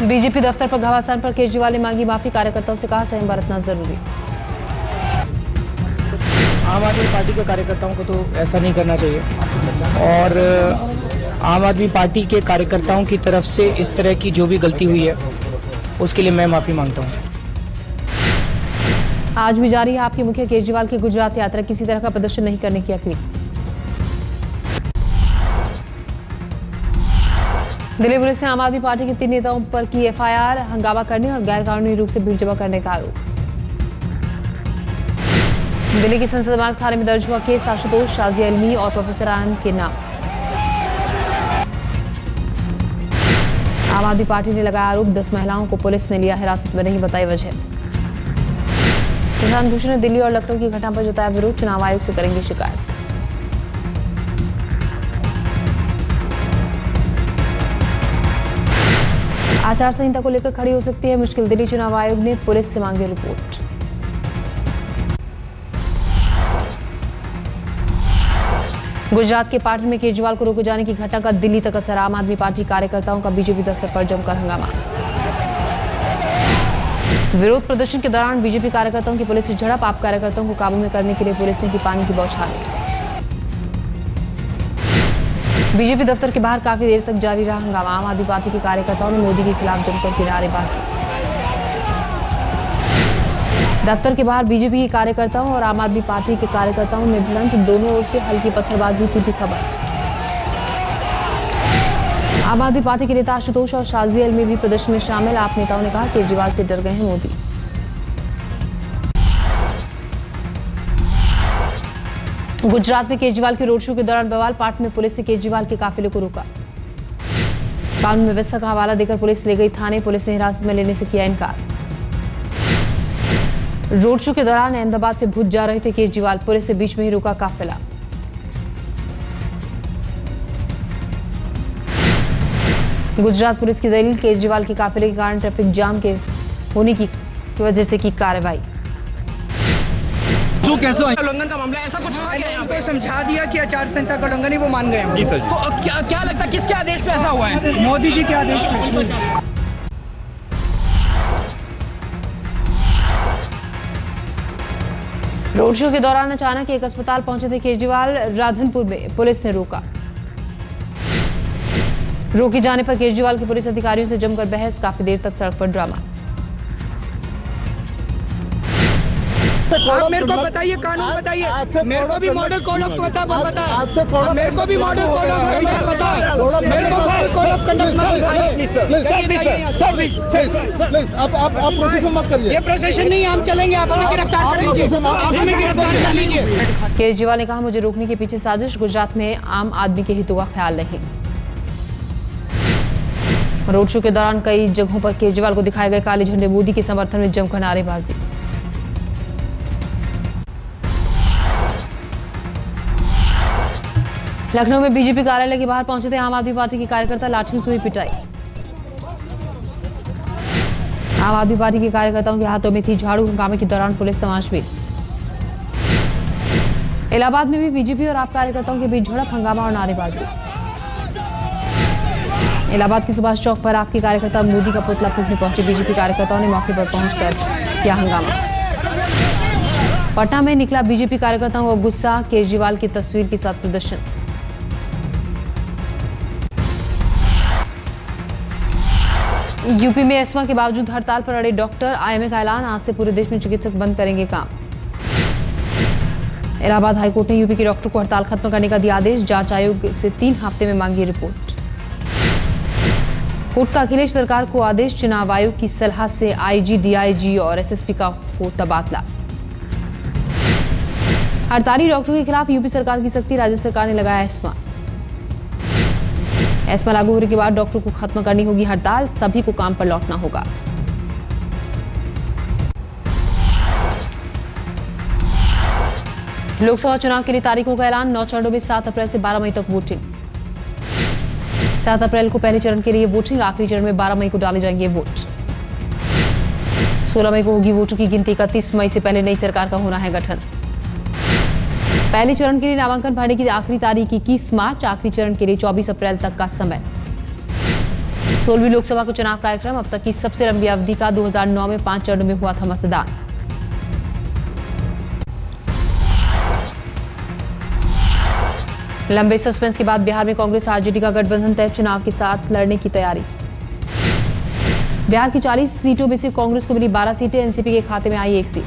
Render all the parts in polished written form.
BJP दफ्तर पर घमासान पर केजरीवाल ने मांगी माफी, कार्यकर्ताओं से कहा संयम बरतना जरूरी। आम आदमी पार्टी के कार्यकर्ताओं को तो ऐसा नहीं करना चाहिए और आम आदमी पार्टी के कार्यकर्ताओं की तरफ से इस तरह की जो भी गलती हुई है उसके लिए मैं माफी मांगता हूँ। आज भी जारी है आपके मुखिया केजरीवाल की गुजरात यात्रा, किसी तरह का प्रदर्शन नहीं करने की अपील। दिल्ली पुलिस ने आम आदमी पार्टी के 3 नेताओं पर की एफआईआर, हंगामा करने और गैरकानूनी रूप से भीड़ जमा करने का आरोप। दिल्ली के संसद मार्ग थाने में दर्ज हुआ केस आशुतोष, शाजिया इल्मी और प्रोफेसर आनंद के नाम। आम आदमी पार्टी ने लगाया आरोप, 10 महिलाओं को पुलिस ने लिया हिरासत में, नहीं बताई वजह। प्रशांत भूषण ने दिल्ली और लखनऊ की घटना पर जताया विरोध, चुनाव आयोग से करेंगे शिकायत। आचार संहिता को लेकर खड़ी हो सकती है मुश्किल, दिल्ली चुनाव आयोग ने पुलिस से मांगी रिपोर्ट। गुजरात के पाटन में केजरीवाल को रोके जाने की घटना का दिल्ली तक असर, आम आदमी पार्टी कार्यकर्ताओं का बीजेपी दफ्तर पर जमकर हंगामा। विरोध प्रदर्शन के दौरान बीजेपी कार्यकर्ताओं की पुलिस से झड़प, आप कार्यकर्ताओं को काबू में करने के लिए पुलिस ने की पानी की बौछारें। बीजेपी दफ्तर के बाहर काफी देर तक जारी रहा हंगामा, आम आदमी पार्टी के कार्यकर्ताओं ने मोदी के खिलाफ जमकर की नारेबाजी। दफ्तर के बाहर बीजेपी के कार्यकर्ताओं और आम आदमी पार्टी के कार्यकर्ताओं में भिड़ंत, दोनों ओर से हल्की पत्थरबाजी की भी खबर। आम आदमी पार्टी के नेता आशुतोष और शाजिया इल्मी भी प्रदर्शन में शामिल, आप नेताओं ने कहा केजरीवाल से डर गए हैं मोदी। गुजरात में केजरीवाल के रोड शो के दौरान बवाल, पाटन में पुलिस ने केजरीवाल के काफिले को रोका। कानून व्यवस्था का हवाला देकर पुलिस ले गई थाने, पुलिस ने हिरासत में लेने से किया इनकार। रोड शो के दौरान अहमदाबाद से भुज जा रहे थे केजरीवाल, पुलिस से बीच में ही रुका काफिला। गुजरात पुलिस की दलील, केजरीवाल के काफिले के कारण ट्रैफिक जाम के होने की वजह से की कार्रवाई। उल्लंघन का मामला ऐसा कुछ तो समझा दिया कि आचार संहिता का उल्लंघन ही वो मान गए हैं। तो क्या लगता है किसके आदेश पे ऐसा हुआ है? मोदी जी के आदेश पे। रोड शो के दौरान अचानक एक अस्पताल पहुंचे थे केजरीवाल, राधनपुर में पुलिस ने रोका। रोके जाने पर केजरीवाल के पुलिस अधिकारियों से जमकर बहस, काफी देर तक सड़क पर ड्रामा। आप मेरे को बताइए, कानून बताइए, मेरे को भी मॉडल कोड ऑफ बता, मेरे को भी मॉडल कोड ऑफ बता, मेरे को कोड ऑफ कंडक्ट आप प्रोसेशन मत करिए। ये प्रोसेशन नहीं, हम चलेंगे, आप हमें गिरफ्तार कर लीजिए, आप हमें गिरफ्तार कर लीजिए। केजरीवाल ने कहा मुझे रोकने के पीछे साजिश, गुजरात में आम आदमी के हितों का ख्याल नहीं। रोड शो के दौरान कई जगहों पर केजरीवाल को दिखाए गए काले झंडे, मोदी के समर्थन में जमकर नारेबाजी। लखनऊ में बीजेपी कार्यालय के बाहर पहुंचे थे आम आदमी पार्टी के कार्यकर्ता, लाठियों से हुई पिटाई। आम आदमी पार्टी के कार्यकर्ताओं के हाथों में थी झाड़ू, हंगामे के दौरान पुलिस तमाशबीन। इलाहाबाद में भी बीजेपी और आप कार्यकर्ताओं के बीच झड़प, हंगामा और नारेबाजी। इलाहाबाद के सुभाष चौक पर आपके कार्यकर्ता मोदी का पुतला फूंकने पहुंचे, बीजेपी कार्यकर्ताओं ने मौके पर पहुंचकर किया हंगामा। पटना में निकला बीजेपी कार्यकर्ताओं का गुस्सा, केजरीवाल की तस्वीर के साथ प्रदर्शन। यूपी में एस्मा के बावजूद हड़ताल पर अड़े डॉक्टर, आईएमए का ऐलान, आज से पूरे देश में चिकित्सक बंद करेंगे काम। इलाहाबाद हाईकोर्ट ने यूपी के डॉक्टर को हड़ताल खत्म करने का दिया आदेश, जांच आयोग से 3 हफ्ते में मांगी रिपोर्ट। कोर्ट का अखिलेश सरकार को आदेश, चुनाव आयोग की सलाह से आईजी, डीआईजी और एसएसपी का हो तबादला। हड़ताली डॉक्टरों के खिलाफ यूपी सरकार की सख्ती, राज्य सरकार ने लगाया एस्मा। एस्मा लागू होने के बाद डॉक्टरों को खत्म करनी होगी हड़ताल, सभी को काम पर लौटना होगा। लोकसभा चुनाव के लिए तारीखों का ऐलान, 9 चरणों में 7 अप्रैल से 12 मई तक वोटिंग। 7 अप्रैल को पहले चरण के लिए वोटिंग, आखिरी चरण में 12 मई को डाले जाएंगे वोट। 16 मई को होगी वोटों की गिनती, 31 मई से पहले नई सरकार का होना है गठन। पहले चरण के लिए नामांकन भरने की आखिरी तारीख 21 मार्च, आखिरी चरण के लिए 24 अप्रैल तक का समय। 16वीं लोकसभा का चुनाव कार्यक्रम अब तक की सबसे लंबी अवधि का 2009 में 5 चरणों में हुआ था मतदान। लंबे सस्पेंस के बाद बिहार में कांग्रेस आरजेडी का गठबंधन तय, चुनाव के साथ लड़ने की तैयारी। बिहार की 40 सीटों में से कांग्रेस को मिली 12 सीटें, एनसीपी के खाते में आई 1 सीट।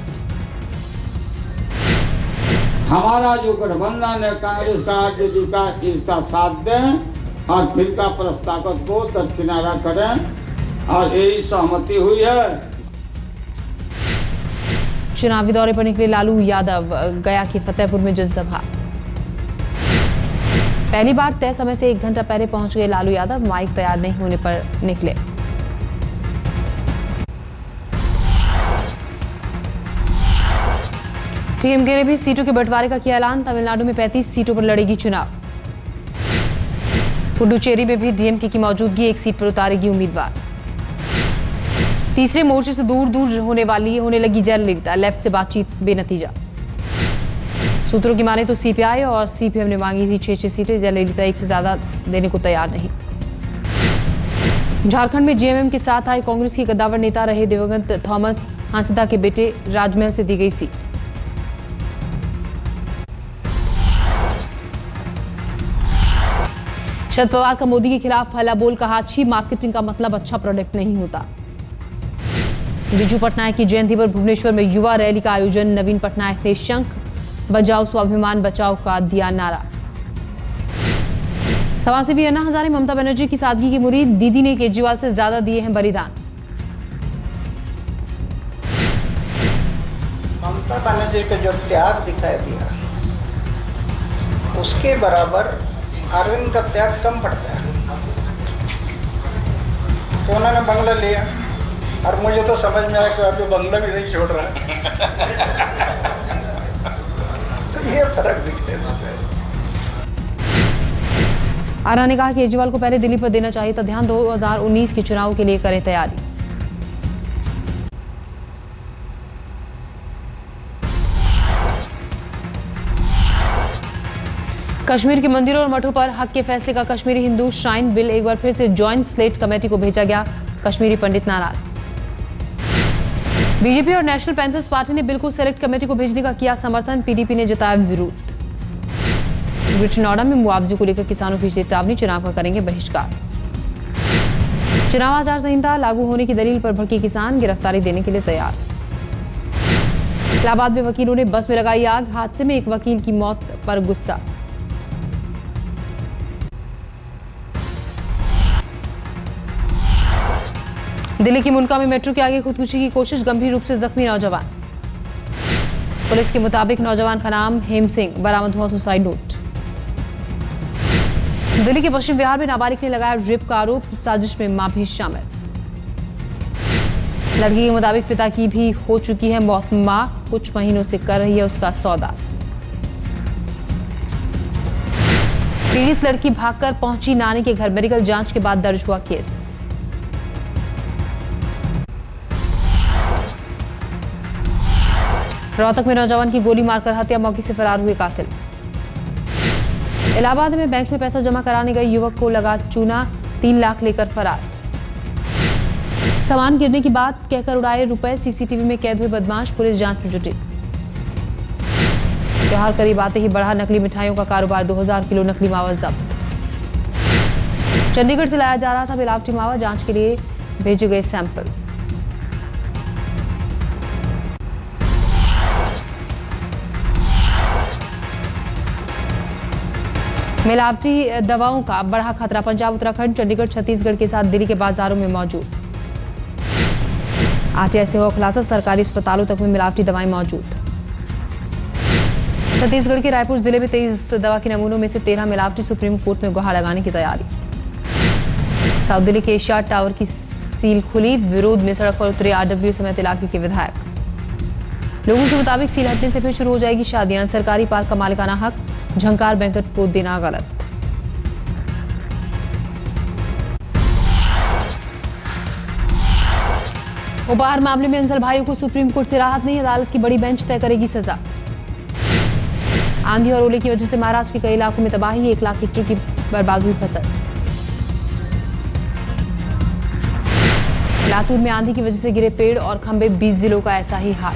हमारा जो गठबंधन है कांग्रेस का आरजेडी का, इसका साथ दें और फिर का प्रस्तावक को दरकिनारा करें और यही सहमति हुई है। चुनावी दौरे पर निकले लालू यादव, गया के फतेहपुर में जनसभा। पहली बार तय समय से 1 घंटा पहले पहुंच गए लालू यादव, माइक तैयार नहीं होने पर निकले। टीएमके ने भी सीटों के बंटवारे का किया ऐलान, तमिलनाडु में 35 सीटों पर लड़ेगी चुनाव। पुडुचेरी में भी डीएमके की मौजूदगी, 1 सीट पर उतारेगी उम्मीदवार। तीसरे मोर्चे से दूर दूर होने लगी जयललिता, लेफ्ट से बातचीत बेनतीजा। सूत्रों की माने तो सीपीआई और सीपीएम ने मांगी थी 6-6 सीटें, जयललिता 1 से ज्यादा देने को तैयार नहीं। झारखंड में जेएमएम के साथ आए कांग्रेस के कद्दावर नेता रहे दिवंगत थॉमस हांसदा के बेटे राजमहल से दी गई सीट। शरद पवार का मोदी के खिलाफ हल्ला बोल, कहा अच्छी मार्केटिंग का मतलब अच्छा प्रोडक्ट नहीं होता। बिजू पटनायक की जयंती पर भुवनेश्वर में युवा रैली का आयोजन, नवीन पटनायक ने शंख बजाओ स्वाभिमान बचाओ का दिया नारा। समाजसेवी अन्ना हजारे ममता बनर्जी की सादगी की मुरीद, दीदी ने केजरीवाल से ज्यादा दिए हैं बलिदान। ममता बनर्जी का जो त्याग दिखाई दिया उसके बराबर अरविंद का त्याग कम पड़ता है। तो उन्होंने बंगला लिया और मुझे तो समझ में आया कि अब जो बंगला भी नहीं छोड़ रहा है। तो ये फर्क दिखने देता है। आरा ने कहा कि केजरीवाल को पहले दिल्ली पर देना चाहिए था ध्यान, 2019 के चुनाव के लिए करें तैयारी। कश्मीर के मंदिरों और मठों पर हक के फैसले का कश्मीरी हिंदू श्राइन बिल एक बार फिर से ज्वाइंट स्लेट कमेटी को भेजा गया, कश्मीरी पंडित नाराज। बीजेपी और नेशनल पैंथर्स पार्टी ने बिल को सेलेक्ट कमेटी को भेजने का किया समर्थन, पीडीपी ने जताया विरोध। ग्रेटर नोएडा में मुआवजे को लेकर किसानों की चेतावनी, चुनाव का करेंगे बहिष्कार। चुनाव आचार संहिता लागू होने की दलील पर भड़के किसान, गिरफ्तारी देने के लिए तैयार। इलाहाबाद में वकीलों ने बस में लगाई आग, हादसे में एक वकील की मौत पर गुस्सा। दिल्ली की मुनका में मेट्रो के आगे खुदकुशी की कोशिश, गंभीर रूप से जख्मी नौजवान। पुलिस के मुताबिक नौजवान का नाम हेम सिंह, बरामद हुआ सुसाइड नोट। दिल्ली के पश्चिम विहार में नाबालिग ने लगाया रेप का आरोप, साजिश में मां भी शामिल। लड़की के मुताबिक पिता की भी हो चुकी है मौत, मां कुछ महीनों से कर रही है उसका सौदा। पीड़ित लड़की भागकर पहुंची नानी के घर, मेडिकल जांच के बाद दर्ज हुआ केस। रोहतक में नौजवान की गोली मारकर हत्या, मौके से फरार हुए कातिल। इलाहाबाद में बैंक में पैसा जमा कराने गए युवक को लगा चूना, 3 लाख लेकर फरार। सामान गिरने की बात कहकर उड़ाए रुपए, सीसीटीवी में कैद हुए बदमाश, पुलिस जांच में जुटी। त्योहार करीब आते ही बढ़ा नकली मिठाइयों का कारोबार, 2000 किलो नकली मावा जब्त। चंडीगढ़ से लाया जा रहा था मिलावटी मावा, जांच के लिए भेजे गए सैंपल। मिलावटी दवाओं का बढ़ा खतरा, पंजाब उत्तराखंड चंडीगढ़ छत्तीसगढ़ के साथ दिल्ली के बाजारों में मौजूद। आरटीआई से हुआ खुलासा, सरकारी अस्पतालों तक में मिलावटी दवाएं मौजूद। छत्तीसगढ़ के रायपुर जिले में 23 दवा के नमूनों में से 13 मिलावटी, सुप्रीम कोर्ट में गुहार लगाने की तैयारी। साउथ दिल्ली के एशिया टावर की सील खुली, विरोध में सड़क पर उतरे आरडब्ल्यू समेत इलाके के विधायक। लोगों के मुताबिक सील हटने से फिर शुरू हो जाएगी शादियां, सरकारी पार्क का मालिकाना हक झंकार बैंकट को देना गलत। उपहार मामले में अंसर भाइयों को सुप्रीम कोर्ट से राहत नहीं, अदालत की बड़ी बेंच तय करेगी सजा। आंधी और ओले की वजह से महाराष्ट्र के कई इलाकों में तबाही, 1 लाख हेक्टेयर की बर्बाद हुई फसल। लातूर में आंधी की वजह से गिरे पेड़ और खंभे, 20 जिलों का ऐसा ही हाल।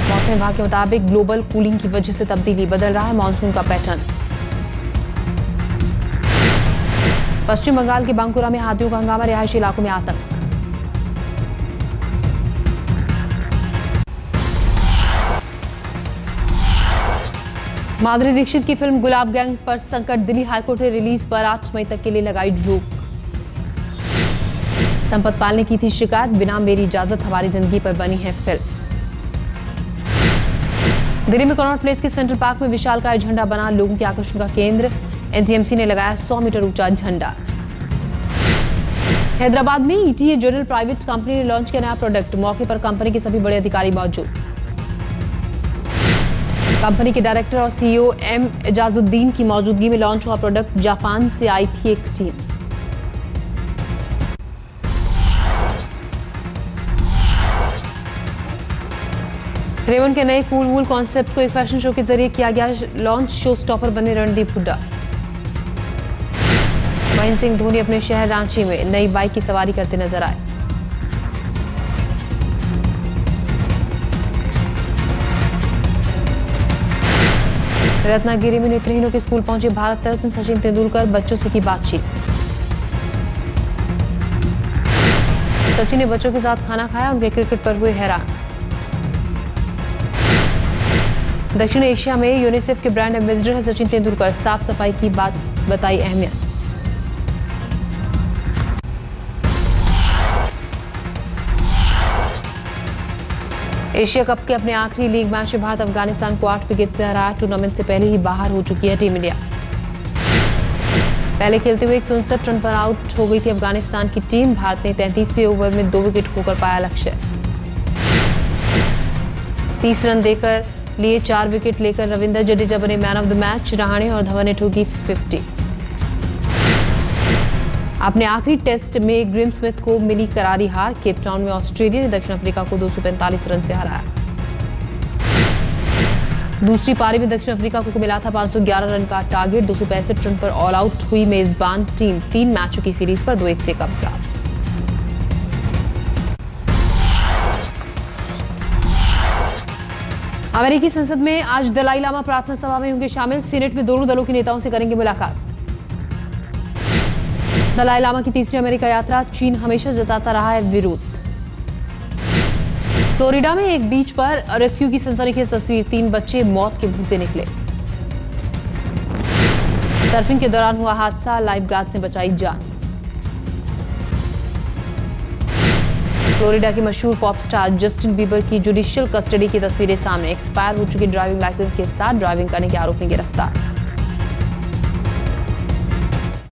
मौसम विभाग के मुताबिक ग्लोबल कूलिंग की वजह से तब्दीली, बदल रहा है मानसून का पैटर्न। पश्चिम बंगाल के बांकुरा में हाथियों का हंगामा, रिहायशी इलाकों में आतंक। माधुरी दीक्षित की फिल्म गुलाब गैंग पर संकट, दिल्ली हाईकोर्ट ने रिलीज पर 8 मई तक के लिए लगाई रोक। संपत पाल ने की थी शिकायत, बिना मेरी इजाजत हमारी जिंदगी पर बनी है फिल्म। दिल्ली में कनॉट प्लेस के सेंट्रल पार्क में विशालकाय झंडा बना लोगों के आकर्षण का केंद्र, एनटीएमसी ने लगाया 100 मीटर ऊंचा झंडा। हैदराबाद में ईटीए जनरल प्राइवेट कंपनी ने लॉन्च किया नया प्रोडक्ट, मौके पर कंपनी के सभी बड़े अधिकारी मौजूद। कंपनी के डायरेक्टर और सीईओ एम एजाजुद्दीन की मौजूदगी में लॉन्च हुआ प्रोडक्ट, जापान से आई थी एक टीम। रेवन के नए कूल वूल कॉन्सेप्ट को एक फैशन शो के जरिए किया गया लॉन्च, शो स्टॉपर बने रणदीप हुड्डा। महेंद्र सिंह धोनी अपने शहर रांची में नई बाइक की सवारी करते नजर आए। रत्नागिरी में नेत्रहीनों के स्कूल पहुंचे भारत रत्न सचिन तेंदुलकर, बच्चों से की बातचीत। सचिन ने बच्चों के साथ खाना खाया, उनके क्रिकेट पर हुए हैरान। दक्षिण एशिया में यूनिसेफ के ब्रांड एम्बेसडर है सचिन तेंदुलकर, साफ सफाई की बात बताई अहमियत। एशिया कप के अपने आखिरी लीग मैच में भारत अफगानिस्तान को 8 विकेट से हराया, टूर्नामेंट से पहले ही बाहर हो चुकी है टीम इंडिया। पहले खेलते हुए 159 रन पर आउट हो गई थी अफगानिस्तान की टीम। भारत ने 33वें ओवर में 2 विकेट खोकर पाया लक्ष्य। 30 रन देकर लिए 4 विकेट लेकर रविंद्र जडेजा बने man of the match, Rahane और धवन ने ठोकी 50। अपने आखिरी टेस्ट में ग्रिम स्मिथ को मिली करारी हार, केपटाउन में ऑस्ट्रेलिया ने दक्षिण अफ्रीका को 245 रन से हराया। दूसरी पारी में दक्षिण अफ्रीका को मिला था 511 रन का टारगेट, 265 रन पर ऑल आउट हुई मेजबान टीम, 3 मैचों की सीरीज पर 2-1 से कब्जा। अमेरिकी संसद में आज दलाई लामा प्रार्थना सभा में होंगे शामिल, सीनेट में दोनों दलों के नेताओं से करेंगे मुलाकात। दलाई लामा की तीसरी अमेरिका यात्रा, चीन हमेशा जताता रहा है विरोध। फ्लोरिडा में एक बीच पर रेस्क्यू की सनसनीखेज तस्वीर, 3 बच्चे मौत के मुंह से निकले। सर्फिंग के दौरान हुआ हादसा, लाइफ गार्ड्स ने बचाई जान। फ्लोरिडा के मशहूर पॉप स्टार जस्टिन बीबर की जुडिशियल कस्टडी की तस्वीरें सामने, एक्सपायर हो चुकी ड्राइविंग लाइसेंस के साथ ड्राइविंग करने के आरोप में गिरफ्तार।